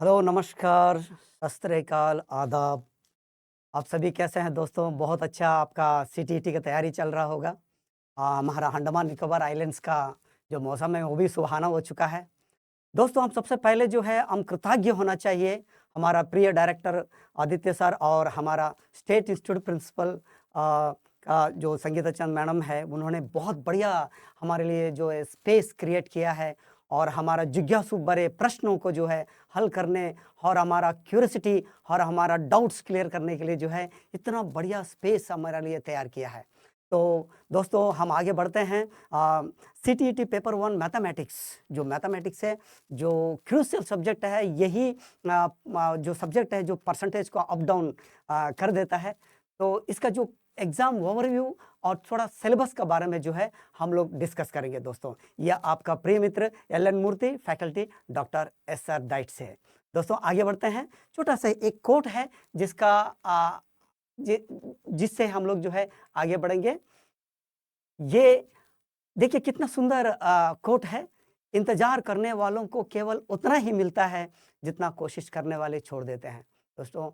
Hello, नमस्कार, सत श्री अकाल, आदाब। आप सभी कैसे हैं दोस्तों? बहुत अच्छा आपका सीटीईटी की तैयारी चल रहा होगा। हमारा अंडमान निकोबार आइलैंड्स का जो मौसम है वो भी सुहाना हो चुका है। दोस्तों, हम सबसे पहले जो है हम कृतज्ञ होना चाहिए हमारा प्रिय डायरेक्टर आदित्य सर और हमारा स्टेट इंस्टीट्यूट प्रिंसिपल का जो संगीता चंद मैडम है, उन्होंने बहुत बढ़िया हमारे लिए जो है स्पेस क्रिएट किया है और हमारा जिज्ञासु भरे प्रश्नों को जो है हल करने और हमारा क्यूरियोसिटी और हमारा डाउट्स क्लियर करने के लिए जो है इतना बढ़िया स्पेस हमारे लिए तैयार किया है। तो दोस्तों, हम आगे बढ़ते हैं। सीटीईटी पेपर 1 मैथमेटिक्स, जो मैथमेटिक्स है, जो क्रूशियल सब्जेक्ट है, यही जो सब्जेक्ट है जो परसेंटेज को अप डाउन कर देता है। तो इसका जो एग्जाम ओवरव्यू और थोड़ा सिलेबस के बारे में जो है हम लोग डिस्कस करेंगे दोस्तों। यह आपका प्रिय मित्र एल.एन. मूर्ति, फैकल्टी डॉक्टर एस.आर. डाइट से है। दोस्तों, आगे बढ़ते हैं। छोटा सा एक कोट है जिसका जिससे हम लोग जो है आगे बढ़ेंगे। ये देखिए कितना सुंदर कोट है। इंतजार करने वालों को केवल उतना ही मिलता है जितना कोशिश करने वाले छोड़ देते हैं। दोस्तों,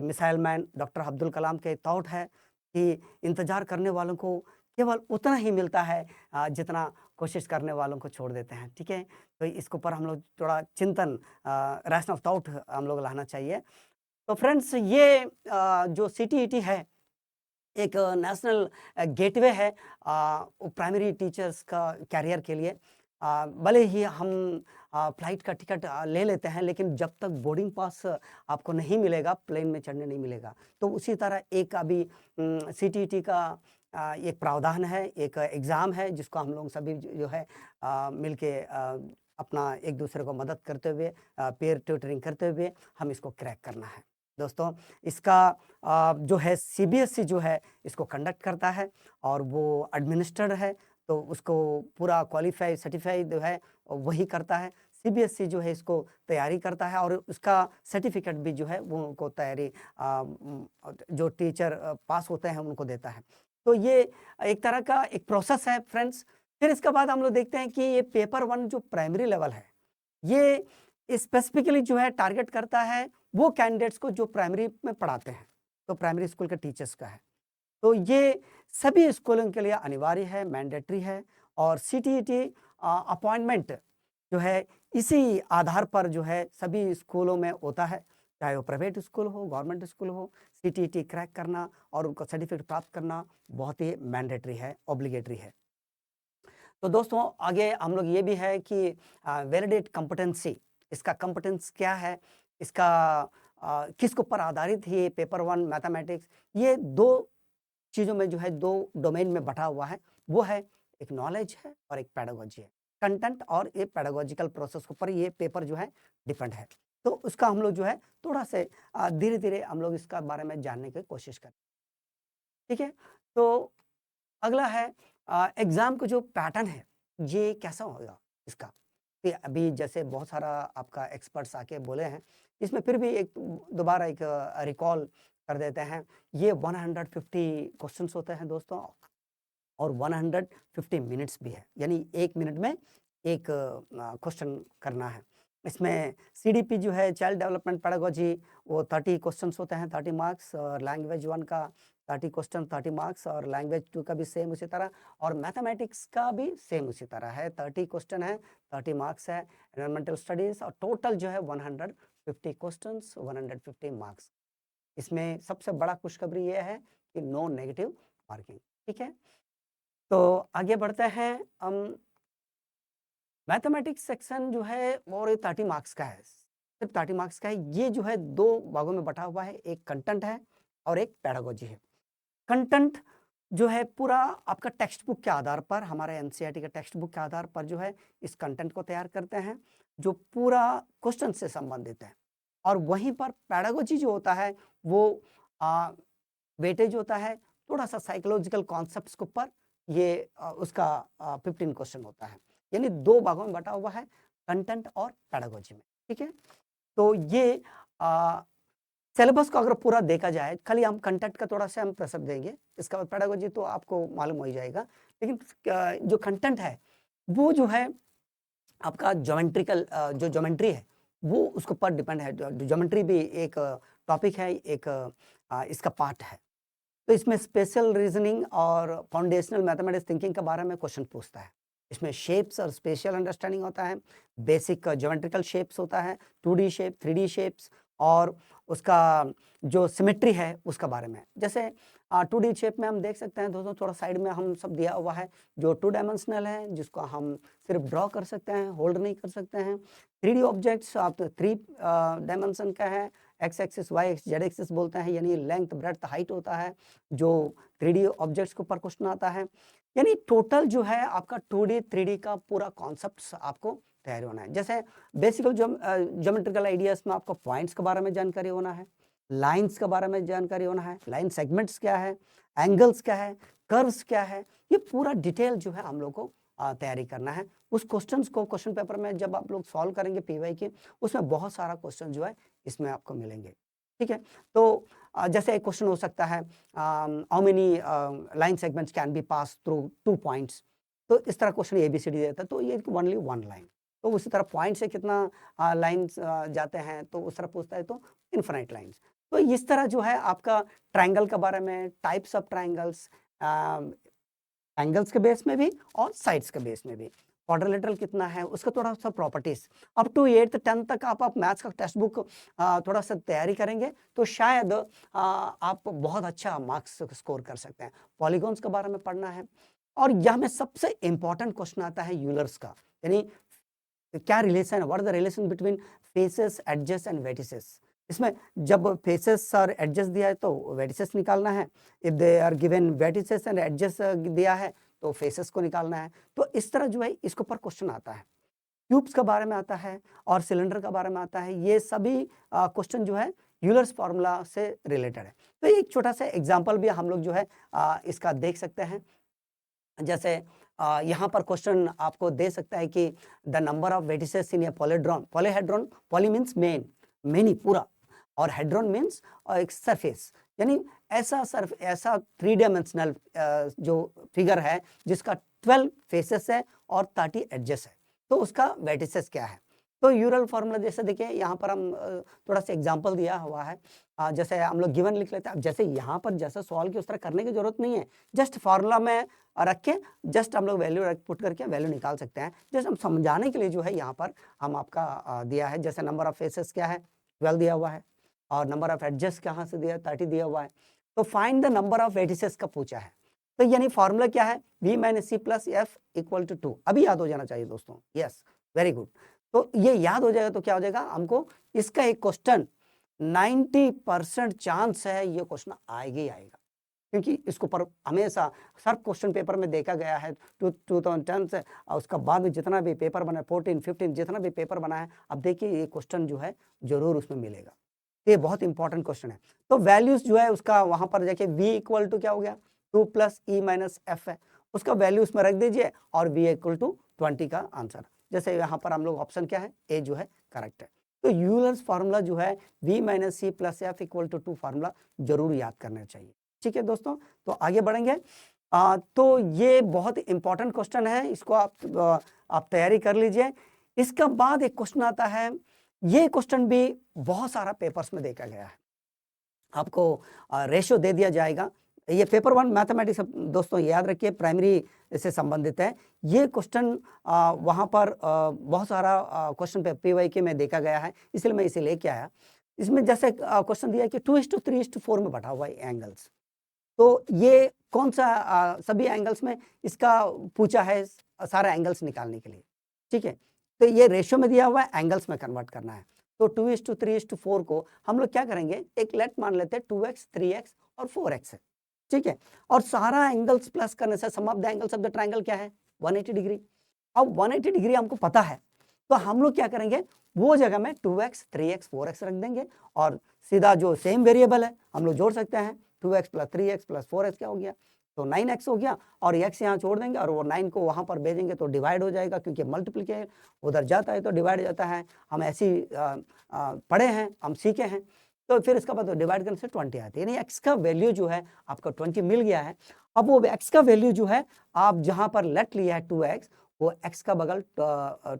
missile man doctor Abdul Kalam के थॉट है कि इंतजार करने वालों को केवल उतना ही मिलता है जितना कोशिश करने वालों को छोड़ देते हैं। ठीक है, तो इसके ऊपर हम लोग थोड़ा चिंतन, रैशनल थॉट हम लोग लाना चाहिए। तो फ्रेंड्स, ये जो सीटीईटी है एक नेशनल गेटवे है प्राइमरी टीचर्स का कैरियर के लिए। भले ही हम फ्लाइट का टिकट ले लेते हैं, लेकिन जब तक बोर्डिंग पास आपको नहीं मिलेगा, प्लेन में चढ़ने नहीं मिलेगा। तो उसी तरह एक अभी सीटीईटी का एक प्रावधान है, एक एग्ज़ाम है जिसको हम लोग सभी जो है मिलके अपना एक दूसरे को मदद करते हुए, पीयर ट्यूटरिंग करते हुए हम इसको क्रैक करना है। दोस्तों, इसका जो है सीबीएसई जो है इसको कंडक्ट करता है और वो एडमिनिस्ट्रेड है, तो उसको पूरा क्वालिफाई सर्टिफाई जो है वही करता है। सीबीएसई जो है इसको तैयारी करता है और उसका सर्टिफिकेट भी जो है वो उनको तैयारी जो टीचर पास होते हैं उनको देता है। तो ये एक तरह का एक प्रोसेस है फ्रेंड्स। फिर इसके बाद हम लोग देखते हैं कि ये पेपर 1 जो प्राइमरी लेवल है, ये स्पेसिफिकली जो है टारगेट करता है वो कैंडिडेट्स को जो प्राइमरी में पढ़ाते हैं, तो प्राइमरी स्कूल के टीचर्स का है। तो ये सभी स्कूलों के लिए अनिवार्य है, मैंडेटरी है और सीटीईटी अपॉइंटमेंट जो है इसी आधार पर जो है सभी स्कूलों में होता है, चाहे वो प्राइवेट स्कूल हो, गवर्नमेंट स्कूल हो। सीटीईटी क्रैक करना और उनको सर्टिफिकेट प्राप्त करना बहुत ही मैंडेटरी है, ऑब्लिगेटरी है। तो दोस्तों, आगे हम लोग ये भी है कि वैलिडेट कॉम्पिटेंसी, इसका कॉम्पिटेंस क्या है, इसका किसके ऊपर आधारित है ये पेपर 1 मैथमेटिक्स। ये 2 चीज़ों में जो है 2 डोमेन में बँटा हुआ है। वो है एक नॉलेज है और एक पेडागोजी है। कंटेंट और ये पेडागोजिकल प्रोसेस के ऊपर ये पेपर जो है डिपेंड है। तो उसका हम लोग जो है थोड़ा से धीरे-धीरे हम लोग इसका बारे में जानने की कोशिश करें। ठीक है? तो अगला है एग्ज़ाम का जो पैटर्न है, ये कैसा होगा इसका? कि अभी जैसे बहुत सारा आपका एक्सपर्ट्स आके बोले हैं, इसमें फिर भी एक दोबारा एक रिकॉल कर देते हैं। ये 150 क्वेश्चन्स होते हैं दोस्तों और 150 मिनट्स भी है, यानी 1 मिनट में एक क्वेश्चन करना है। इसमें सीडीपी जो है चाइल्ड डेवलपमेंट पेडागोजी, वो 30 क्वेश्चन्स होते हैं, 30 मार्क्स और लैंग्वेज 1 का 30 क्वेश्चन 30 मार्क्स और लैंग्वेज 2 का भी सेम उसी तरह और मैथमेटिक्स का भी सेम उसी तरह है। 30 क्वेश्चन है, 30 मार्क्स है। एनवायरमेंटल स्टडीज़ और टोटल जो है 150 क्वेश्चन्स, 150 मार्क्स। इसमें सबसे बड़ा खुशखबरी ये है कि नो नेगेटिव मार्किंग। ठीक है? तो आगे बढ़ते हैं हम। मैथमेटिक्स सेक्शन जो है और ये 30 मार्क्स का है, सिर्फ 30 मार्क्स का है। ये जो है 2 भागों में बँटा हुआ है, एक कंटेंट है और एक पेडागोजी है। कंटेंट जो है पूरा आपका टेक्स्ट बुक के आधार पर, हमारे एनसीईआरटी के टेक्स्ट बुक के आधार पर जो है इस कंटेंट को तैयार करते हैं, जो पूरा क्वेश्चन से संबंधित है। और वहीं पर पेडागोजी जो होता है वो वेटेज होता है थोड़ा-सा साइकोलॉजिकल कॉन्सेप्ट्स के ऊपर, ये उसका 15 क्वेश्चन होता है। यानी 2 भागों में बँटा हुआ है, कंटेंट और पेडागोजी में। ठीक है? तो ये अ, सिलेबस को अगर पूरा देखा जाए, खाली हम कंटेंट का थोड़ा-सा हम प्रेशर देंगे, इसका बाद पेडागोजी तो आपको मालूम हो ही जाएगा। लेकिन जो कंटेंट है, वो जो है आपका ज्योमेट्रिकल जो ज्योमेट्री है, वो उसके ऊपर डिपेंड है। ज्योमेट्री भी एक टॉपिक है, एक इसका पार्ट है। तो इसमें स्पेशल रीजनिंग और फाउंडेशनल मैथमेटिक्स थिंकिंग के बारे में क्वेश्चन पूछता है। इसमें शेप्स और स्पेशल अंडरस्टैंडिंग होता है, बेसिक ज्योमेट्रिकल शेप्स होता है, 2D शेप, 3D शेप्स और उसका जो सिमेट्री है उसका बारे में। जैसे 2D शेप में हम देख सकते हैं दोस्तों, थोड़ा साइड में हम सब दिया हुआ है जो 2 डायमेंशनल है, जिसको हम सिर्फ ड्रॉ कर सकते हैं, होल्ड नहीं कर सकते हैं। 3D ऑब्जेक्ट्स आप 3 डायमेंशन का है, X axis, Y axis, Z axis बोलते हैं, यानी लेंथ, ब्रेड्थ, हाइट होता है जो 3D ऑब्जेक्ट्स के ऊपर क्वेश्चन आता है। यानी टोटल जो है आपका 2D 3D का पूरा कॉन्सेप्ट आपको तैयार होना है। जैसे बेसिकल ज्योमेट्रिकल आइडियाज में आपको पॉइंट्स के बारे में जानकारी होना है, लाइंस के बारे में जानकारी होना है, लाइन सेगमेंट्स क्या है, एंगल्स क्या है, कर्व्स क्या है, ये पूरा डिटेल जो है हम लोग को तैयारी करना है। उस क्वेश्चंस को क्वेश्चन पेपर में जब आप लोग सॉल्व करेंगे पीवाई के, उसमें बहुत सारा क्वेश्चन जो है इसमें आपको मिलेंगे। ठीक है, तो जैसे एक क्वेश्चन हो सकता है how many line segments can be pass through 2 points, तो इस तरह क्वेश्चन ABCD देता है, तो ये ओनली 1 लाइन। तो उसी तरह पॉइंट से कितना लाइन्स जाते हैं, तो उस तरह पूछता है तो इनफाइनाइट लाइन्स। तो इस तरह जो है आपका ट्रायंगल के बारे में, टाइप्स ऑफ ट्रायंगल्स, एंगल्स के बेस में भी और साइड्स के बेस में भी, क्वाड्रिलेटरल कितना है उसका थोड़ा सा properties. Up to 8th 10th तक आप मैथ्स का टेक्स्ट बुक थोड़ा सा तैयारी करेंगे तो शायद आप बहुत अच्छा मार्क्स स्कोर कर सकते हैं। पॉलीगॉन्स के बारे में पढ़ना है, और यहाँ में सबसे इंपॉर्टेंट क्वेश्चन आता है यूलर्स का, यानी क्या रिलेशन है, what is the relation between faces, edges and vertices. इसमें जब फेसेस और एडजेस दिया है तो वेटिसेस निकालना है, if they are given vertices and edges दिया है तो फेसेस को निकालना है। तो इस तरह जो है इसके ऊपर क्वेश्चन आता है। क्यूब्स के बारे में आता है और सिलेंडर के बारे में आता है। ये सभी क्वेश्चन जो है यूलर्स फार्मूला से रिलेटेड है। तो एक छोटा सा एग्जाम्पल भी हम लोग जो है इसका देख सकते हैं। जैसे यहाँ पर क्वेश्चन आपको दे सकता है कि the number of vertices in a polyhedron, polyhedron, poly means man, many पूरा, और हेड्रॉन मीन्स एक सरफेस, यानी ऐसा 3 डायमेंशनल जो फिगर है जिसका 12 फेसेस है और 30 एडजेस है, तो उसका वेटिसेस क्या है। तो यूलर फार्मूला जैसे देखिए यहाँ पर हम थोड़ा सा एग्जांपल दिया हुआ है, जैसे हम लोग गिवन लिख लेते हैं। अब जैसे यहाँ पर जैसा सॉल्व की उस तरह करने की जरूरत नहीं है, जस्ट फार्मूला में रख के जस्ट हम लोग वैल्यू पुट करके वैल्यू निकाल सकते हैं। जैसे हम समझाने के लिए जो है यहाँ पर हम आपका दिया है, जैसे नंबर ऑफ फेसेस क्या है 12 दिया हुआ है, और नंबर ऑफ एडजस्ट कहाँ से दिया है 30 दिया हुआ है। तो फाइंड द नंबर ऑफ वेटिसेस का पूछा है, तो यानी फार्मूला क्या है v - c + f = 2। अभी याद हो जाना चाहिए दोस्तों, यस वेरी गुड। तो ये याद हो जाएगा तो क्या हो जाएगा, हमको इसका एक क्वेश्चन 90% चांस है ये क्वेश्चन आएगा ही आएगा, क्योंकि इसको पर हमेशा सब क्वेश्चन पेपर में देखा गया है 2010 से, और उसका बाद में जितना भी पेपर बना 14, 15 जितना भी पेपर बना है, अब देखिए ये क्वेश्चन जो है जरूर उसमें मिलेगा। ये बहुत इंपॉर्टेंट क्वेश्चन है। तो वैल्यूज जो है उसका वहां पर जाके v = क्या हो गया 2 + e - f है, उसका वैल्यू उसमें रख दीजिए और v = 20 का आंसर। जैसे यहाँ पर हम लोग ऑप्शन क्या है ए जो है करेक्ट है। तो यूलर्स फार्मूला जो है v - c + f = 2 फार्मूला जरूर याद करना चाहिए। ठीक है दोस्तों, तो आगे बढ़ेंगे। तो ये बहुत इंपॉर्टेंट क्वेश्चन है, इसको आप तैयारी कर लीजिए। इसका बाद एक क्वेश्चन आता है, ये क्वेश्चन भी बहुत सारा पेपर्स में देखा गया है, आपको रेशियो दे दिया जाएगा। ये पेपर 1 मैथमेटिक्स दोस्तों याद रखिए प्राइमरी से संबंधित है। ये क्वेश्चन वहाँ पर बहुत सारा क्वेश्चन पे PYQ में देखा गया है, इसलिए मैं इसे लेके आया। इसमें जैसे क्वेश्चन दिया है कि 2:3:4 में बटा हुआ है एंगल्स, तो ये कौन सा सभी एंगल्स में इसका पूछा है सारा एंगल्स निकालने के लिए। ठीक है, तो ये रेशियो में दिया हुआ है, एंगल्स में कन्वर्ट करना है। तो 2:3:4 को हम लोग क्या करेंगे, एक लेट मान लेते हैं 2x, 3x और 4x है। ठीक है, और सारा एंगल्स प्लस करने से sum of the angles of the triangle क्या है 180 डिग्री। अब 180 डिग्री हमको पता है, तो हम लोग क्या करेंगे, वो जगह में 2x, 3x, 4x रख देंगे, और सीधा जो सेम वेरिएबल है हम लोग जोड़ सकते हैं। 2x + 3x + 4x क्या हो गया, तो 9x हो गया, और x यहाँ छोड़ देंगे और वो 9 को वहाँ पर भेजेंगे तो डिवाइड हो जाएगा, क्योंकि मल्टीप्लिकेशन उधर जाता है तो डिवाइड जाता है। हम ऐसी पढ़े हैं, हम सीखे हैं। तो फिर इसका बाद डिवाइड करने से 20 आती है, यानी x का वैल्यू जो है आपका 20 मिल गया है। अब वो x का वैल्यू जो है आप जहाँ पर लेट लिया है 2x, वो x का बगल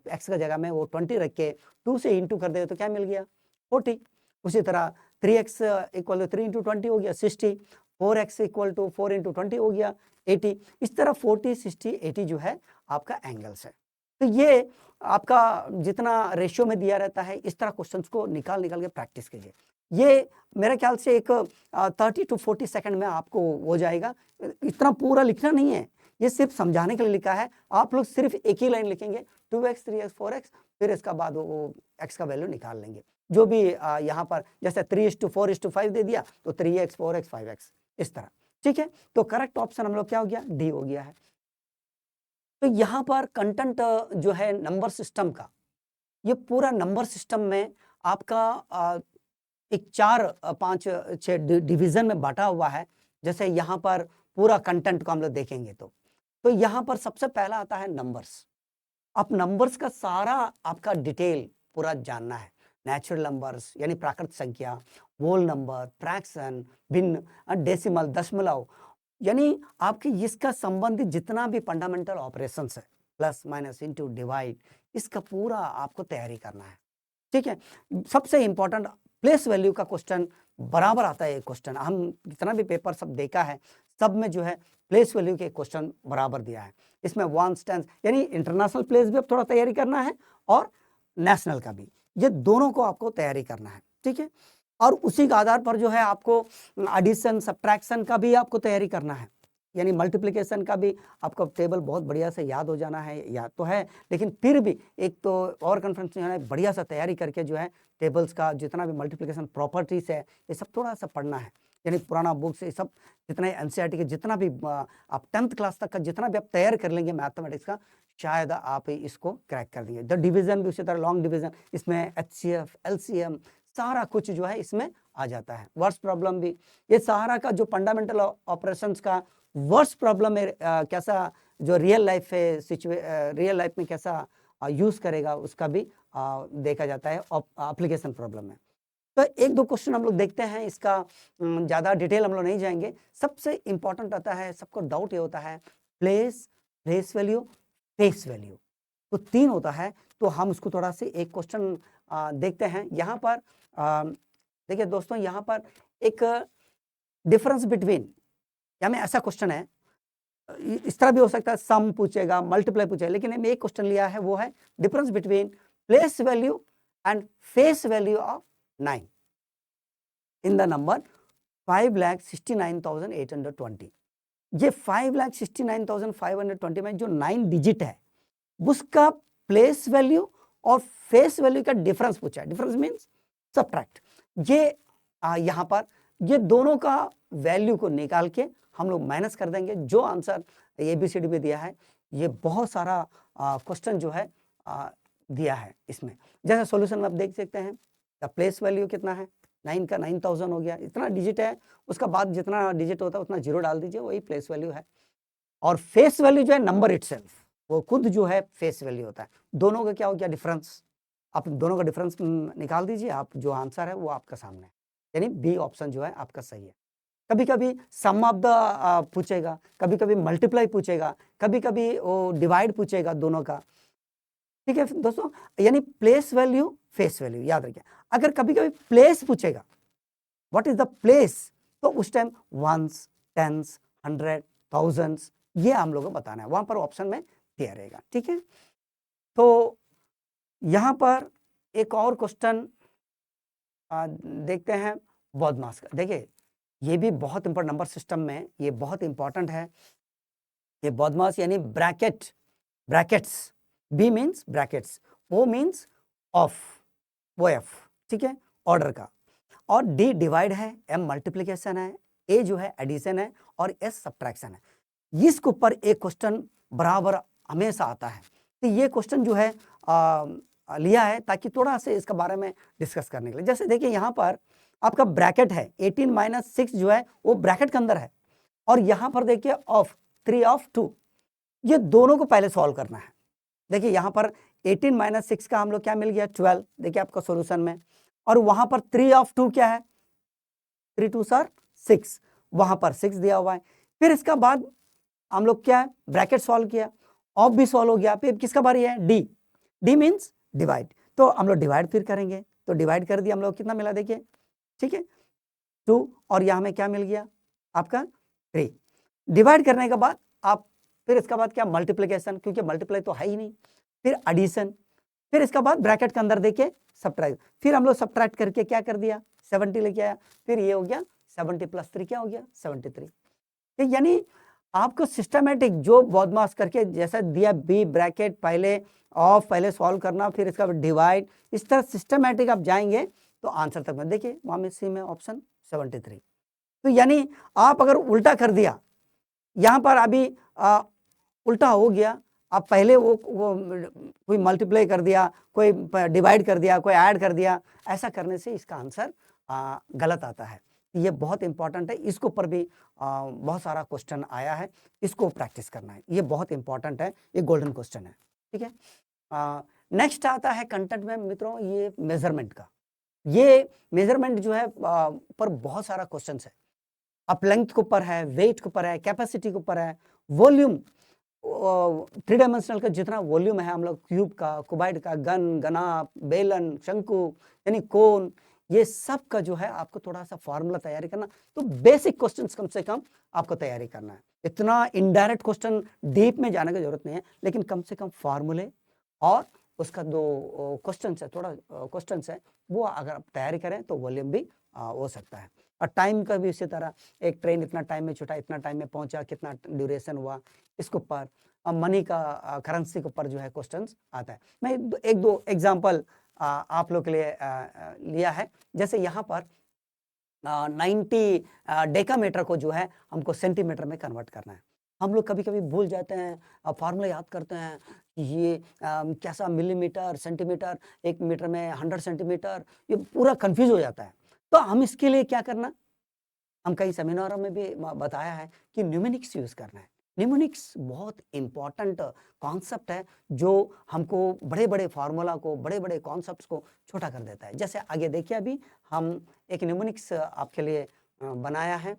x का जगह में वो 20 रख के 2 से इंटू कर दे तो क्या मिल गया 40। उसी तरह 3x इक्वल टू 3 इंटू 20 हो गया 60, 4x इक्वल टू 4 इंटू 20 हो गया 80। इस तरह 40, 60, 80 जो है आपका एंगल्स है। तो ये आपका जितना रेशियो में दिया रहता है इस तरह क्वेश्चंस को निकाल के प्रैक्टिस कीजिए। ये मेरे ख्याल से एक 30 to 40 सेकंड में आपको हो जाएगा। इतना पूरा लिखना नहीं है, ये सिर्फ समझाने के लिए लिखा है। आप लोग सिर्फ एक ही लाइन लिखेंगे 2x 3x 4x, फिर इसका बाद वो x का वैल्यू निकाल लेंगे। जो भी यहाँ पर जैसे 3:4:5 दे दिया तो 3x 4x 5x इस तरह, ठीक है। तो करेक्ट ऑप्शन हम लोग क्या हो गया, डी हो गया है। तो यहाँ पर कंटेंट जो है नंबर सिस्टम का, ये पूरा नंबर सिस्टम में आपका एक 4-5-6 डिवीजन में बांटा हुआ है। जैसे यहाँ पर पूरा कंटेंट को हम लोग देखेंगे तो यहाँ पर सबसे पहला आता है नंबर्स। आप नंबर्स का सारा आपका डिटेल पूरा जानना है। नेचुरल नंबर्स यानी प्राकृत संख्या, होल नंबर, फ्रैक्शन, भिन्न, डेसिमल, दशमलव, यानी आपके इसका संबंधित जितना भी फंडामेंटल ऑपरेशंस है, प्लस माइनस इंटू डिवाइड, इसका पूरा आपको तैयारी करना है, ठीक है। सबसे इंपॉर्टेंट प्लेस वैल्यू का क्वेश्चन बराबर आता है। ये क्वेश्चन हम जितना भी पेपर सब देखा है सब में जो है प्लेस वैल्यू के क्वेश्चन बराबर दिया है। इसमें वंस टेंस यानी इंटरनेशनल प्लेस भी अब थोड़ा तैयारी करना है और नेशनल का भी, ये दोनों को आपको तैयारी करना है, ठीक है। और उसी के आधार पर जो है आपको एडिशन सब्ट्रैक्शन का भी आपको तैयारी करना है, यानी मल्टीप्लिकेशन का भी आपको टेबल बहुत बढ़िया से याद हो जाना है, याद तो है लेकिन फिर भी एक तो और कॉन्फ्रेंस जो है बढ़िया सा तैयारी करके जो है टेबल्स का जितना भी मल्टीप्लिकेशन प्रॉपर्टीज है ये सब थोड़ा सा पढ़ना है। यानी पुराना बुक्स ये सब जितना एनसीईआरटी के जितना भी आप 10th क्लास तक का जितना भी आप तैयार कर लेंगे मैथमेटिक्स का, शायद आप इसको क्रैक कर देंगे। द डिवीजन भी उसी तरह लॉन्ग डिवीजन, इसमें HCF LCM सारा कुछ जो है इसमें आ जाता है। वर्ड्स प्रॉब्लम भी, ये सारा का जो फंडामेंटल ऑपरेशंस का वर्ड्स प्रॉब्लम में कैसा जो रियल लाइफ है रियल लाइफ में कैसा यूज करेगा उसका भी देखा जाता है एप्लीकेशन प्रॉब्लम में। तो एक दो क्वेश्चन हम लोग देखते हैं, इसका ज़्यादा डिटेल हम लोग नहीं जाएंगे। सबसे इंपॉर्टेंट आता है, सबको डाउट ये होता है place, place value, face value, तो 3 होता है। तो हम उसको थोड़ा से एक क्वेश्चन देखते हैं। यहाँ पर देखिए दोस्तों, यहाँ पर एक डिफरेंस बिटवीन, या में ऐसा क्वेश्चन है, इस तरह भी हो सकता है सम पूछेगा, मल्टीप्लाई पूछेगा, लेकिन हमने एक क्वेश्चन लिया है वो है difference between place value and face value of 9 in the number 5,69,820। ये 5,69,520 में जो 9 डिजिट है उसका प्लेस वैल्यू और फेस वैल्यू का डिफरेंस पूछा है। Difference means subtract. ये यहाँ पर ये दोनों का वैल्यू को निकाल के हम लोग माइनस कर देंगे। जो आंसर ABCD में दिया है, ये बहुत सारा क्वेश्चन जो है दिया है इसमें। जैसे सॉल्यूशन में आप देख सकते हैं, द प्लेस वैल्यू कितना है, 9 का 9,000 हो गया, इतना डिजिट है, उसका बाद जितना डिजिट होता है उतना जीरो डाल दीजिए, वही प्लेस वैल्यू है। और फेस वैल्यू जो है नंबर इटसेल्फ, वो खुद जो है फेस वैल्यू होता है। दोनों का क्या हो गया डिफरेंस, आप दोनों का डिफरेंस निकाल दीजिए, आप जो आंसर है वो आपका सामने है, यानी बी ऑप्शन जो है आपका सही है। कभी कभी सम ऑफ द पूछेगा, कभी कभी मल्टीप्लाई पूछेगा, कभी कभी वो डिवाइड पूछेगा दोनों का, ठीक है दोस्तों। यानी प्लेस वैल्यू फेस वैल्यू याद रखिए। अगर कभी कभी प्लेस पूछेगा, व्हाट इज द प्लेस, तो उस टाइम वंस, टेंस, 100, थाउजेंड्स, ये हम लोगों को बताना है, वहां पर ऑप्शन में दिया रहेगा, ठीक है। तो यहां पर एक और क्वेश्चन देखते हैं बॉडमास का। देखिए ये भी बहुत इंपॉर्टेंट, नंबर सिस्टम में ये बहुत इंपॉर्टेंट है। ये बॉडमास यानी bracket, brackets, B means brackets, O means of, वो एफ, ठीक है, ऑर्डर का, और डी डिवाइड है, एम मल्टीप्लिकेशन है, ए जो है एडिशन है और एस सब्ट्रैक्शन है। इसके ऊपर एक क्वेश्चन बराबर हमेशा आता है। तो ये क्वेश्चन जो है लिया है ताकि थोड़ा से इसके बारे में डिस्कस करने के लिए। जैसे देखिए यहाँ पर आपका ब्रैकेट है 18 - 6 जो है वो ब्रैकेट के अंदर है, और यहाँ पर देखिए ऑफ 3 ऑफ 2, ये दोनों को पहले सॉल्व करना है। देखिए यहाँ पर 18 - 6 का हम लोग क्या मिल गया 12, देखिए आपका सॉल्यूशन में, और वहां पर 3 ऑफ 2 क्या है 3 2 6, वहां पर 6 दिया हुआ है। फिर इसका बाद हम लोग क्या है ब्रैकेट सॉल्व किया, ऑफ भी सॉल्व हो गया। फिर किसका बारी है? डी। डी मीन्स डिवाइड, तो हम लोग डिवाइड फिर करेंगे, तो डिवाइड कर दिया हम लोग, कितना मिला देखिए, ठीक है 2, और यहाँ हमें क्या मिल गया आपका 3। डिवाइड करने के बाद आप फिर इसके बाद क्या? मल्टीप्लिकेशन, क्योंकि मल्टीप्लाई तो है ही नहीं, फिर एडिशन, फिर इसके बाद ब्रैकेट के अंदर देखिए सब्ट्रैक्ट, फिर हम लोग सब्ट्रैक्ट करके क्या कर दिया 70 लेके आया, फिर ये हो गया 70 + 3 क्या हो गया 73। तो यानी आपको सिस्टमेटिक जो बदमाश करके जैसा दिया बी ब्रैकेट पहले ऑफ, पहले सॉल्व करना, फिर इसका डिवाइड, इस तरह सिस्टमेटिक आप जाएंगे तो आंसर तक में देखिए वहां में सी में ऑप्शन 73। तो यानी आप अगर उल्टा कर दिया यहाँ पर अभी उल्टा हो गया, आप पहले वो कोई मल्टीप्लाई कर दिया, कोई डिवाइड कर दिया, कोई ऐड कर दिया, ऐसा करने से इसका आंसर गलत आता है। ये बहुत इंपॉर्टेंट है, इसके ऊपर भी बहुत सारा क्वेश्चन आया है, इसको प्रैक्टिस करना है, ये बहुत इंपॉर्टेंट है, ये गोल्डन क्वेश्चन है, ठीक है। नेक्स्ट आता है कंटेंट में मित्रों ये मेजरमेंट का। ये मेजरमेंट जो है पर बहुत सारा क्वेश्चन है, अब लेंथ के ऊपर है, वेट के ऊपर है, कैपेसिटी के ऊपर है, वॉल्यूम, 3 डायमेंशनल का जितना वॉल्यूम है हम लोग क्यूब का, कुबाइड का, गन, गनाप, बेलन, शंकु यानी कोन, ये सब का जो है आपको थोड़ा सा फॉर्मूला तैयारी करना, तो बेसिक क्वेश्चंस कम से कम आपको तैयारी करना है। इतना इनडायरेक्ट क्वेश्चन डीप में जाने की जरूरत नहीं है, लेकिन कम से कम फॉर्मूले और उसका दो क्वेश्चन है, थोड़ा क्वेश्चन है, वो अगर आप तैयारी करें तो वॉल्यूम भी हो सकता है। और टाइम का भी इसी तरह, एक ट्रेन इतना टाइम में छूटा, इतना टाइम में पहुंचा, कितना ड्यूरेशन हुआ, इसके ऊपर मनी का, करेंसी के ऊपर जो है क्वेश्चंस आता है। मैं एक दो एग्जांपल आप लोग के लिए लिया है। जैसे यहाँ पर 90 डेकामीटर को जो है हमको सेंटीमीटर में कन्वर्ट करना है। हम लोग कभी कभी भूल जाते हैं, फार्मूला याद करते हैं, ये कैसा मिलीमीटर, सेंटीमीटर, 1 मीटर में 100 सेंटीमीटर, ये पूरा कंफ्यूज हो जाता है। तो हम इसके लिए क्या करना, हम कई सेमिनारों में भी बताया है कि न्यूमेरिक्स यूज करना है। न्यूमेरिक्स बहुत इंपॉर्टेंट कॉन्सेप्ट है जो हमको बड़े बड़े फार्मूला को, बड़े बड़े कॉन्सेप्ट्स को छोटा कर देता है। जैसे आगे देखिए, अभी हम एक न्यूमेरिक्स आपके लिए बनाया है।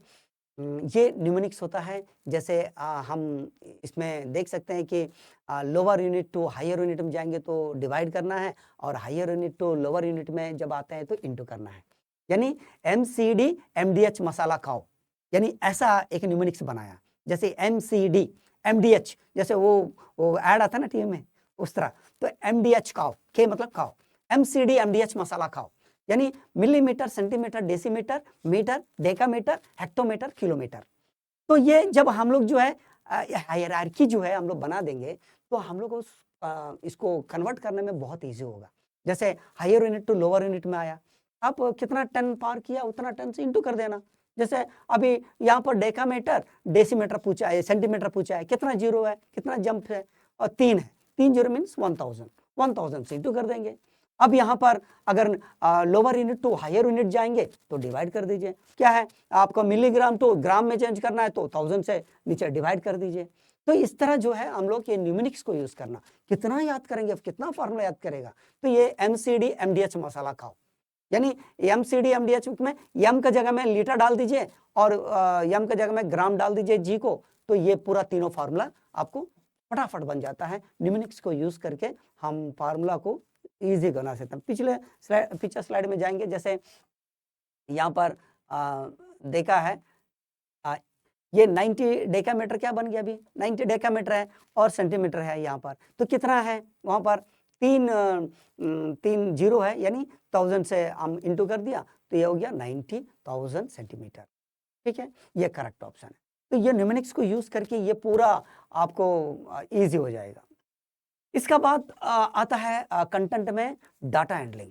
ये न्यूमेरिक्स होता है, जैसे हम इसमें देख सकते हैं कि lower unit to higher unit में जाएंगे तो डिवाइड करना है, और higher unit to lower unit में जब आते हैं तो इंटू करना है। यानी MCD MDH मसाला खाओ, यानी ऐसा एक न्यूमेरिक्स बनाया। जैसे MCD MDH, जैसे वो ऐड आता ना टीवी में, उस तरह, तो MDH खाओ, के मतलब खाओ, MCD MDH मसाला खाओ, यानी millimetre, centimetre, decimetre, metre, decametre, hectometre, kilometre. तो ये जब हम लोग जो है हायरार्की जो है हम लोग बना देंगे तो हम लोग इसको कन्वर्ट करने में बहुत ईजी होगा। जैसे higher unit to lower unit में आया, आप कितना टन पार किया उतना टन से इंटू कर देना। जैसे अभी यहाँ पर डेकामीटर, डेसीमीटर पूछा है, सेंटीमीटर पूछा है, कितना जीरो है, कितना जंप है, और 3 है, 3 जीरो मीन्स 1000, 1000 से इंटू कर देंगे। अब यहाँ पर अगर lower unit to higher unit जाएंगे तो डिवाइड कर दीजिए, क्या है आपको मिलीग्राम टू ग्राम में चेंज करना है तो 1000 से नीचे डिवाइड कर दीजिए। तो इस तरह जो है हम लोग ये न्यूमेरिक्स को यूज करना, कितना याद करेंगे, कितना फार्मूला याद करेगा। तो ये MCD MDH मसाला खाओ, यानी MCD MDH में यम का जगह में लीटर डाल दीजिए और यम का जगह में ग्राम डाल दीजिए जी को, तो ये पूरा तीनों फार्मूला आपको फटाफट बन जाता है। न्यूमेरिक्स को यूज करके हम फार्मूला को इजी बना सकते हैं। पिछले स्लाइड में जाएंगे, जैसे यहाँ पर देखा है ये 90 डेकामीटर क्या बन गया, अभी 90 डेकामीटर है और सेंटीमीटर है यहाँ पर, तो कितना है वहाँ पर 3 जीरो है, यानी 1000 से हम इंटू कर दिया तो ये हो गया 90,000 सेंटीमीटर, ठीक है, ये करेक्ट ऑप्शन है। तो ये न्यूमेरिक्स को यूज करके ये पूरा आपको इजी हो जाएगा। इसका बाद आता है कंटेंट में डाटा हैंडलिंग।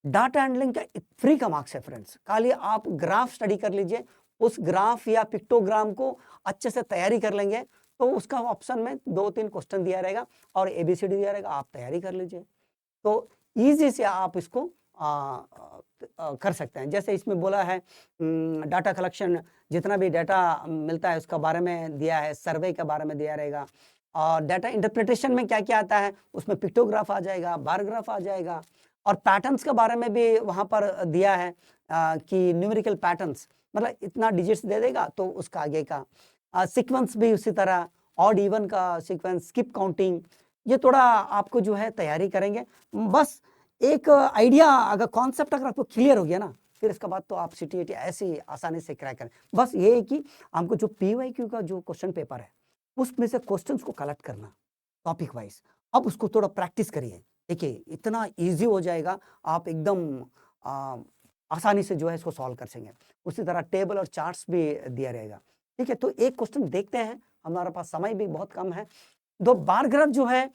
डाटा हैंडलिंग का फ्री का मार्क्स है फ्रेंड्स, खाली आप ग्राफ स्टडी कर लीजिए, उस ग्राफ या पिक्टोग्राम को अच्छे से तैयारी कर लेंगे तो उसका ऑप्शन में 2-3 क्वेश्चन दिया रहेगा और ABCD दिया रहेगा, आप तैयारी कर लीजिए तो इजी से आप इसको कर सकते हैं। जैसे इसमें बोला है डाटा कलेक्शन, जितना भी डाटा मिलता है उसका बारे में दिया है, सर्वे के बारे में दिया रहेगा, और डाटा इंटरप्रिटेशन में क्या क्या आता है उसमें पिक्टोग्राफ आ जाएगा, बार ग्राफ आ जाएगा, और पैटर्न्स के बारे में भी वहाँ पर दिया है कि न्यूमेरिकल पैटर्न्स, मतलब इतना डिजिट्स दे देगा तो उसका आगे का सीक्वेंस भी उसी तरह, ऑड इवन का सीक्वेंस, स्किप काउंटिंग, ये थोड़ा आपको जो है तैयारी करेंगे। बस एक आइडिया अगर कॉन्सेप्ट अगर आपको क्लियर हो गया ना, फिर इसके बाद तो आप सीटीईटी ऐसे आसानी से क्रैक करें। बस ये है कि हमको जो पीवाईक्यू का जो क्वेश्चन पेपर है उसमें से क्वेश्चंस को कलेक्ट करना टॉपिक वाइज, अब उसको थोड़ा प्रैक्टिस करिए। देखिए इतना इजी हो जाएगा, आप एकदम आसानी से जो है इसको सॉल्व कर सकेंगे। उसी तरह टेबल और चार्ट्स भी दिया रहेगा। ठीक है, तो एक क्वेश्चन देखते हैं, हमारे पास समय भी बहुत कम है। दो बार ग्राफ जो है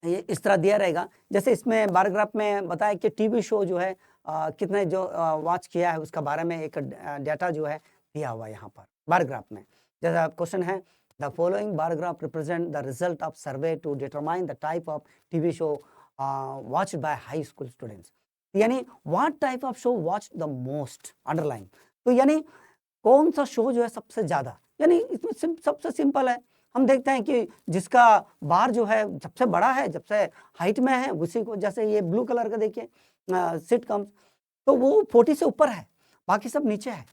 ये इस तरह दिया रहेगा, जैसे इसमें बार ग्राफ में बताया कि टीवी शो जो है कितने जो वॉच किया है उसका बारे में एक डाटा जो है दिया हुआ है यहाँ पर बार ग्राफ में। जैसा क्वेश्चन है, the following bar graph represent the result of survey to determine the type of TV show watched by high school students. यानी what type of show watch the most, underline. तो यानी कौन सा show जो है सबसे ज्यादा, यानी इसमें सबसे सिंपल है, हम देखते हैं कि जिसका बार जो है सबसे बड़ा है, सबसे हाइट में है, उसी को, जैसे ये ब्लू कलर का देखिए सिटकॉम, तो वो 40 से ऊपर है, बाकी सब नीचे है।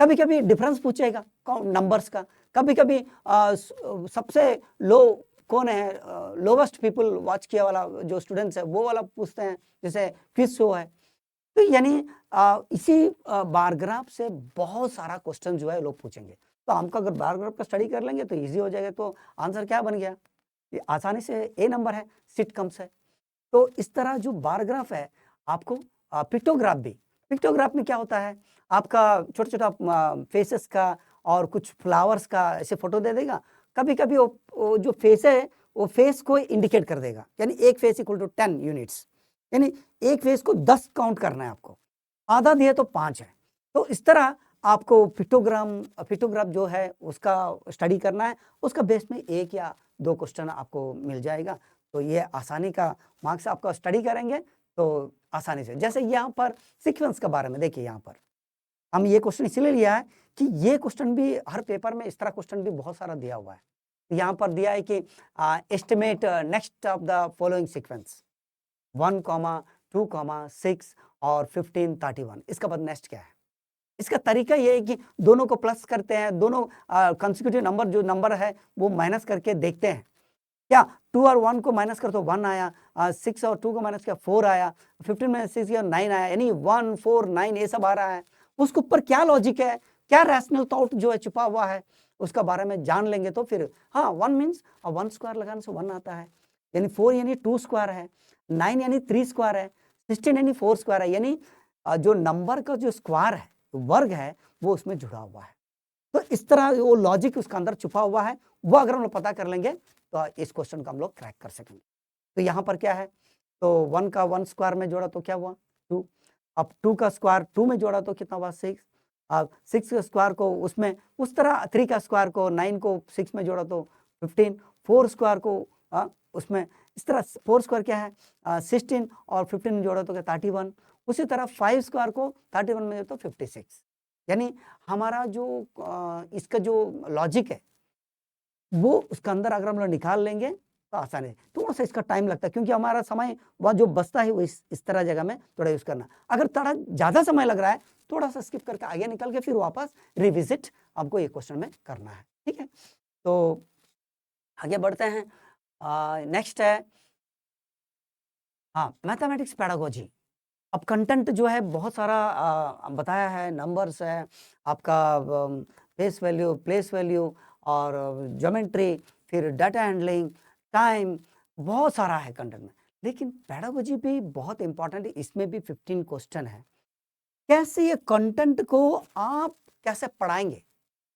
कभी कभी डिफरेंस पूछेगा नंबर्स का, कभी कभी सबसे लो कौन है, लोवेस्ट पीपल वॉच किया वाला जो स्टूडेंट्स है वो वाला पूछते हैं, जैसे क्विज शो है। तो यानी इसी बार ग्राफ से बहुत सारा क्वेश्चन जो है लोग पूछेंगे। तो हमको अगर बार ग्राफ का स्टडी कर लेंगे तो इजी हो जाएगा। तो आंसर क्या बन गया, ये आसानी से ए नंबर है, सिटकम्स है। तो इस तरह जो बार ग्राफ है आपको पिक्टोग्राफ भी, पिक्टोग्राफ में क्या होता है, आपका छोटा छोटा फेसेस का और कुछ फ्लावर्स का ऐसे फोटो दे देगा। कभी कभी वो जो फेस है वो फेस को इंडिकेट कर देगा, यानी एक फेस इक्वल टू 10 यूनिट्स, यानी एक फेस को 10 काउंट करना है आपको, आधा दिया तो 5 है। तो इस तरह आपको पिक्टोग्राफ जो है उसका स्टडी करना है, उसका बेस में एक या दो क्वेश्चन आपको मिल जाएगा। तो ये आसानी का मार्क्स आपका स्टडी करेंगे तो आसानी से। जैसे यहाँ पर सीक्वेंस के बारे में देखिए, यहाँ पर हम ये क्वेश्चन इसलिए लिया है कि ये क्वेश्चन भी हर पेपर में इस तरह क्वेश्चन भी बहुत सारा दिया हुआ है। यहाँ पर दिया है कि estimate next of the following sequence 1, 2, 6 और 15, 31। इसका बाद नेक्स्ट क्या है, इसका तरीका ये है कि दोनों को प्लस करते हैं, दोनों कंसेक्यूटिव नंबर जो नंबर है वो माइनस करके देखते हैं। क्या 2 और 1 को माइनस कर तो 1 आया, 6 और 2 को माइनस किया 4 आया, 15 में 6 किया 9 आया, यानी 1, 4, 9 ये सब आ रहा है। उसके ऊपर क्या लॉजिक है, क्या रैशनल थॉट जो है छुपा हुआ है, उसका बारे में जान लेंगे तो फिर हाँ 1 मीन्स 1 स्क्वायर लगाने से 1 आता है, यानी 4 यानी 2 स्क्वायर है, 9 यानी 3 स्क्वायर है, 16 यानी 4 स्क्वायर है, यानी जो नंबर का जो स्क्वायर है, वर्ग है, वो उसमें जुड़ा हुआ है। तो इस तरह वो लॉजिक उसका अंदर छुपा हुआ है, वो अगर हम लोग पता कर लेंगे तो इस क्वेश्चन को हम लोग क्रैक कर सकेंगे। तो यहाँ पर क्या है, तो 1 का 1 स्क्वायर में जोड़ा तो क्या हुआ 2, अब 2 का स्क्वायर 2 में जोड़ा तो कितना हुआ 6, अब 6 का स्क्वायर को उसमें उस तरह 3 का स्क्वायर को 9 को 6 में जोड़ा तो 15, 4 स्क्वायर को उसमें इस तरह 4 स्क्वायर क्या है 16 और 15 में जोड़ा तो क्या 31, उसी तरह 5 स्क्वायर को 31 में जोड़ा तो 56। यानी हमारा जो इसका जो लॉजिक है वो उसका अंदर अगर हम लोग निकाल लेंगे तो आसानी है। थोड़ा सा इसका टाइम लगता है क्योंकि हमारा समय वह जो बचता है वो इस तरह जगह में थोड़ा यूज करना। अगर थोड़ा ज्यादा समय लग रहा है थोड़ा सा स्किप करके आगे निकल के फिर वापस रिविजिट आपको ये क्वेश्चन में करना है। ठीक है, तो आगे बढ़ते हैं। नेक्स्ट है हाँ मैथमेटिक्स पेडागोजी। अब कंटेंट जो है बहुत सारा बताया है, नंबर्स है, आपका फेस वैल्यू, प्लेस वैल्यू और ज्योमेट्री, फिर डाटा हैंडलिंग, टाइम, बहुत सारा है कंटेंट में। लेकिन पेडागोजी भी बहुत इंपॉर्टेंट है, इसमें भी 15 क्वेश्चन है। कैसे ये कंटेंट को आप कैसे पढ़ाएंगे,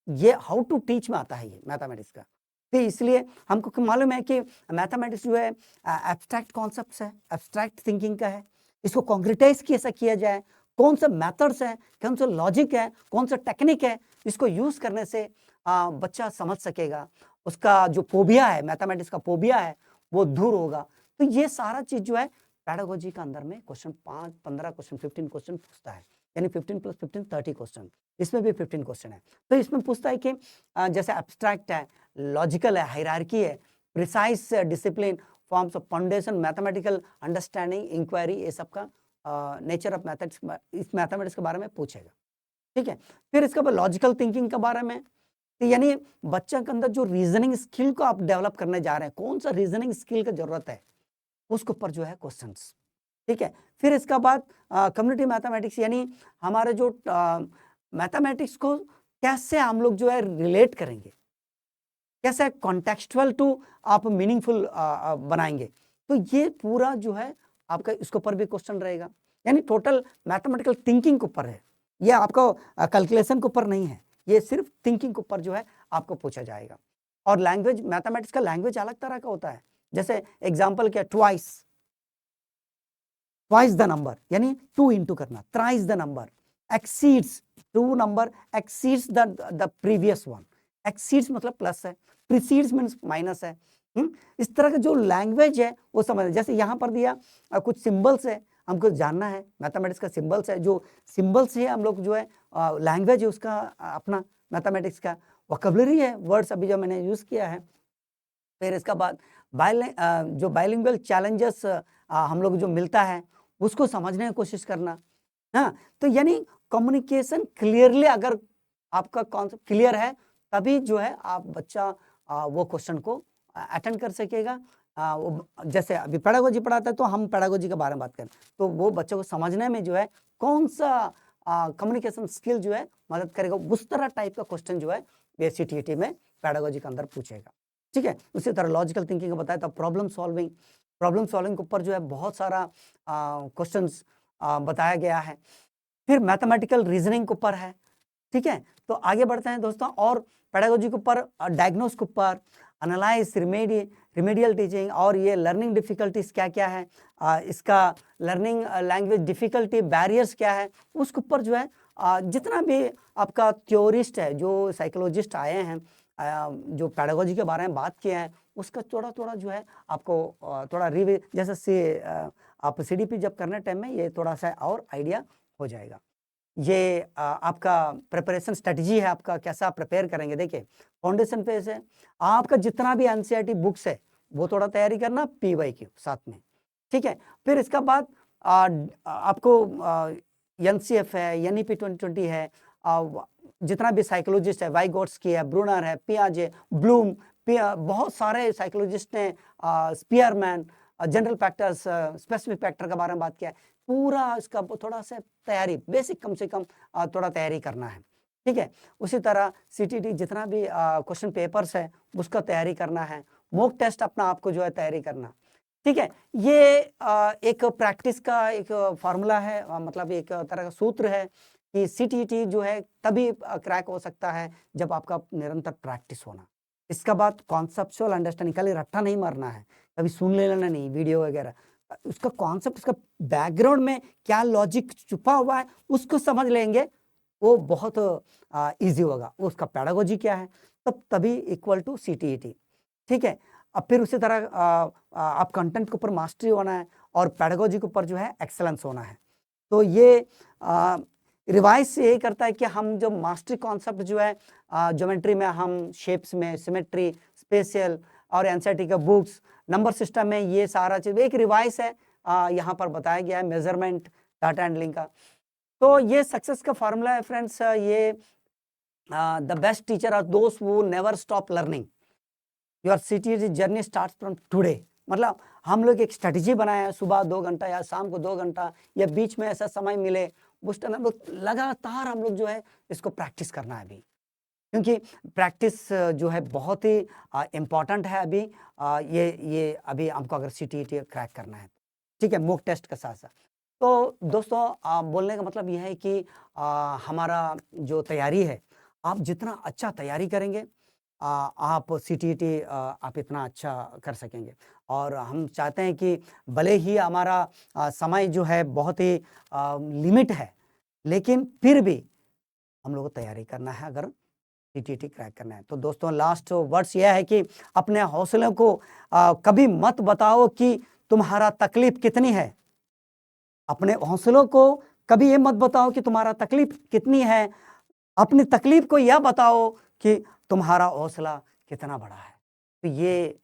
ये हाउ टू टीच में आता है ये मैथमेटिक्स का। तो इसलिए हमको मालूम है कि मैथमेटिक्स जो है एब्स्ट्रैक्ट कॉन्सेप्ट्स है, एब्स्ट्रैक्ट थिंकिंग का है, इसको कॉन्क्रिटाइज कैसे किया जाए, कौन सा मेथड्स है, कौन सा लॉजिक है, कौन सा टेक्निक है, इसको यूज करने से बच्चा समझ सकेगा, उसका जो फोबिया है, मैथमेटिक्स का फोबिया है वो दूर होगा। तो ये सारा चीज जो है पेडागोजी का अंदर में क्वेश्चन 5, 15 क्वेश्चन, 15 क्वेश्चन पूछता है, यानी 15 + 15 30 क्वेश्चन। इसमें भी 15 क्वेश्चन है। तो इसमें पूछता है कि जैसे एब्स्ट्रैक्ट है, लॉजिकल है, हायरार्की है, precise discipline, forms of foundation, mathematical understanding, inquiry, ये सब का नेचर ऑफ मैथमेटिक्स, इस मैथमेटिक्स के बारे में पूछेगा। ठीक है, फिर इसके बाद लॉजिकल थिंकिंग के बारे में, तो यानी बच्चे के अंदर जो रीजनिंग स्किल को आप डेवलप करने जा रहे हैं, कौन सा रीजनिंग स्किल की जरूरत है, उसके ऊपर जो है क्वेश्चंस, ठीक है। फिर इसका बाद कम्युनिटी मैथमेटिक्स, यानी हमारे जो मैथमेटिक्स को कैसे हम लोग जो है रिलेट करेंगे, कैसे कॉन्टेक्सचुअल टू आप मीनिंगफुल बनाएंगे। तो ये पूरा जो है आपका इसके ऊपर भी क्वेश्चन रहेगा, यानी टोटल मैथमेटिकल थिंकिंग के ऊपर है, ये आपका कैलकुलेशन के ऊपर नहीं है, ये सिर्फ थिंकिंग के ऊपर जो है आपको पूछा जाएगा। और लैंग्वेज, मैथमेटिक्स का लैंग्वेज अलग तरह का होता है, जैसे एग्जाम्पल क्या, ट्वाइस द नंबर, यानी 2 इंटू करना, thrice the number, exceeds 2 number exceeds the previous one, exceeds मतलब प्लस है, प्रीसीड्स मीन्स माइनस है। इस तरह का जो लैंग्वेज है वो समझ, जैसे यहाँ पर दिया कुछ सिंबल्स है, हमको जानना है मैथमेटिक्स का सिंबल्स है, जो सिंबल्स है हम लोग जो है लैंग्वेज है उसका अपना मैथमेटिक्स का वोकैबुलरी है, वर्ड्स अभी जो मैंने यूज किया है। फिर इसका बाद जो बाइलिंगुअल चैलेंजेस हम लोग जो मिलता है उसको समझने की कोशिश करना। हाँ, तो यानी कम्युनिकेशन क्लियरली अगर आपका कॉन्सेप्ट क्लियर है तभी जो है आप बच्चा वो क्वेश्चन को अटेंड कर सकेगा। जैसे अभी पेडागोजी पढ़ाता है तो हम पेडागोजी के बारे में बात करें तो वो बच्चों को समझने में जो है कौन सा कम्युनिकेशन स्किल जो है मदद करेगा, उस तरह टाइप का क्वेश्चन जो है ये CTET में पेडागोजी के अंदर पूछेगा, ठीक है। उसी तरह लॉजिकल थिंकिंग का बताया तो प्रॉब्लम सॉल्विंग के ऊपर जो है बहुत सारा क्वेश्चंस बताया गया है। फिर मैथमेटिकल रीजनिंग के ऊपर है, ठीक है। तो आगे बढ़ते हैं दोस्तों, और पेडागोजी के ऊपर, डायग्नोस के ऊपर, एनालाइज, रिमेडियल टीचिंग, और ये लर्निंग डिफिकल्टीज क्या क्या है, इसका लर्निंग लैंग्वेज डिफिकल्टी बैरियर्स क्या है, उसके ऊपर जो है जितना भी आपका थ्योरिस्ट है, जो साइकोलॉजिस्ट आए हैं, जो पेडागोजी के बारे में बात किए हैं, उसका थोड़ा थोड़ा जो है आपको थोड़ा जैसे आप CDP जब करने टाइम में ये थोड़ा सा और आइडिया हो जाएगा। ये आपका प्रिपरेशन स्ट्रेटजी है, आपका कैसा प्रिपेयर करेंगे। देखिए फाउंडेशन फेज है, आपका जितना भी NCERT बुक्स है वो थोड़ा तैयारी करना, PYQ साथ में, ठीक है। फिर इसका बाद आपको NCF है, NEP 2020 है, जितना भी साइकोलॉजिस्ट है, वाइगोट्स्की है, ब्रूनर है, पियाजे, ब्लूम, बहुत सारे साइकोलॉजिस्ट ने, Spearman, general factors, specific factor के बारे में बात किया है। पूरा इसका थोड़ा सा तैयारी, बेसिक कम से कम थोड़ा तैयारी करना है, ठीक है। उसी तरह CTET जितना भी क्वेश्चन पेपर्स है उसका तैयारी करना है, मॉक टेस्ट अपना आपको जो है तैयारी करना, ठीक है। ये एक प्रैक्टिस का एक फार्मूला है, मतलब एक तरह का सूत्र है कि CTET जो है तभी क्रैक हो सकता है जब आपका निरंतर प्रैक्टिस होना। इसका बाद कॉन्सेप्चुअल अंडरस्टैंडिंग, खाली रट्टा नहीं मारना है, कभी सुन लेना नहीं वीडियो वगैरह, उसका कॉन्सेप्ट, उसका बैकग्राउंड में क्या लॉजिक छुपा हुआ है उसको समझ लेंगे, वो बहुत इजी होगा। उसका पेडागोजी क्या है तब तभी इक्वल टू CTET, ठीक है। अब फिर उसी तरह आप कंटेंट के ऊपर मास्टरी होना है और पेडागोजी के ऊपर जो है एक्सेलेंस होना है। तो ये रिवाइज से यही करता है कि हम जो मास्टरी कॉन्सेप्ट जो है ज्योमेट्री में, हम शेप्स में, सिमेट्री, स्पेशियल और NCERT के बुक्स, नंबर सिस्टम में, ये सारा चीज एक रिवाइज है यहाँ पर बताया गया है, मेजरमेंट, डाटा हैंडलिंग का। तो ये सक्सेस का फार्मूला है फ्रेंड्स, ये the best teacher are those who never stop learning, your CTET journey starts from today. मतलब हम लोग एक स्ट्रेटेजी बनाया है, सुबह 2 घंटा या शाम को 2 घंटा या बीच में ऐसा समय मिले उस टाइम हम लोग लगातार हम लोग जो है इसको प्रैक्टिस करना है अभी, क्योंकि प्रैक्टिस जो है बहुत ही इम्पॉर्टेंट है अभी। ये अभी हमको अगर CTET क्रैक करना है, ठीक है, मॉक टेस्ट के साथ साथ। तो दोस्तों बोलने का मतलब यह है कि हमारा जो तैयारी है, आप जितना अच्छा तैयारी करेंगे आप CTET आप इतना अच्छा कर सकेंगे। और हम चाहते हैं कि भले ही हमारा समय जो है बहुत ही लिमिट है, लेकिन फिर भी हम लोग को तैयारी करना है अगर CTET क्रैक करना है। तो दोस्तों लास्ट वर्ड्स यह है कि अपने हौसलों को कभी मत बताओ कि तुम्हारा तकलीफ कितनी है, अपने हौसलों को कभी ये मत बताओ कि तुम्हारा तकलीफ कितनी है, अपनी तकलीफ को यह बताओ कि तुम्हारा हौसला कितना बड़ा है। तो ये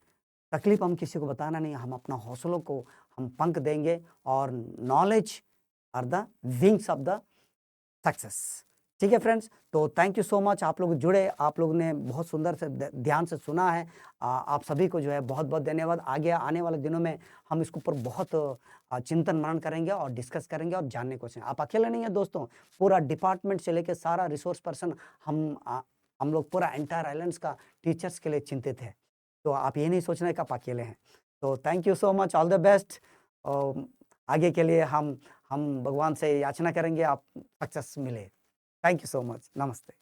तकलीफ हम किसी को बताना नहीं, हम अपना हौसलों को हम पंख देंगे, और knowledge are the wings of the success. ठीक है फ्रेंड्स, तो थैंक यू सो मच, आप लोग जुड़े, आप लोग ने बहुत सुंदर से ध्यान से सुना है। आप सभी को जो है बहुत-बहुत धन्यवाद। आगे आने वाले दिनों में हम इसके ऊपर बहुत चिंतन मनन करेंगे और डिस्कस करेंगे और जानने की कोशिश। आप अकेले नहीं हैं दोस्तों, पूरा डिपार्टमेंट से लेके सारा रिसोर्स पर्सन हम लोग पूरा एंटायर आइलैंड्स का टीचर्स के लिए चिंतित है। तो आप ये नहीं सोचना कि आप अकेले हैं। तो thank you so much, all the best. आगे के लिए हम भगवान से याचना करेंगे आप सक्सेस मिले। Thank you so much. नमस्ते।